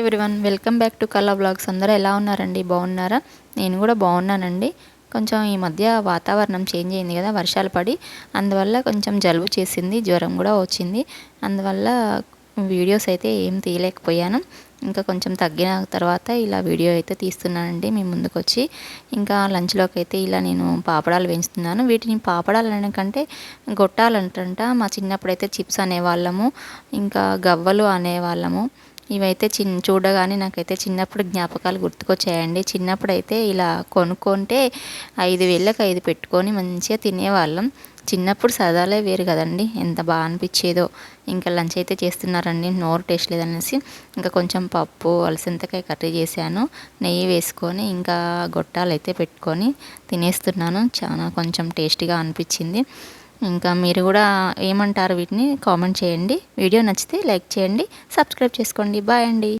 Everyone welcome back to కళా blogs. అందరూ ఎలా ఉన్నారండి? బాగున్నారా? నేను కూడా బాగున్నానండి. కొంచెం ఈ మధ్య వాతావరణం చేంజ్ అయింది కదా, వర్షాలు పడి, అందువల్ల కొంచెం జలుబు చేసింది, జ్వరం కూడా వచ్చింది. అందువల్ల వీడియోస్ అయితే ఏం తీయలేకపోయాను. ఇంకా కొంచెం తగ్గిన తర్వాత ఇలా వీడియో అయితే తీస్తున్నానండి మీ ముందుకు వచ్చి. ఇంకా లంచ్లోకి అయితే ఇలా నేను పాపడాలు వేస్తున్నాను. వీటిని పాపడాలు అనకంటే గొట్టాలంటంట. మా చిన్నప్పుడైతే చిప్స్ అనేవాళ్ళము, ఇంకా గవ్వలు అనేవాళ్ళము. ఇవైతే చూడగానే నాకైతే చిన్నప్పుడు జ్ఞాపకాలు గుర్తుకొచ్చాయండి. చిన్నప్పుడైతే ఇలా కొనుక్కుంటే 5,000కి 5 పెట్టుకొని మంచిగా తినేవాళ్ళం. చిన్నప్పుడు సరదాలే వేరు కదండి, ఎంత బాగా అనిపించేదో. ఇంకా లంచ్ అయితే చేస్తున్నారండి, నోరు టేస్ట్ లేదనేసి ఇంకా కొంచెం పప్పు అలసందకాయ కర్రీ చేశాను, నెయ్యి వేసుకొని ఇంకా గొట్టాలు అయితే పెట్టుకొని తినేస్తున్నాను. చాలా కొంచెం టేస్టీగా అనిపించింది. ఇంకా మీరు కూడా ఏమంటారు వీటిని కామెంట్ చేయండి. వీడియో నచ్చితే లైక్ చేయండి, సబ్స్క్రైబ్ చేసుకోండి. బాయ్ అండి.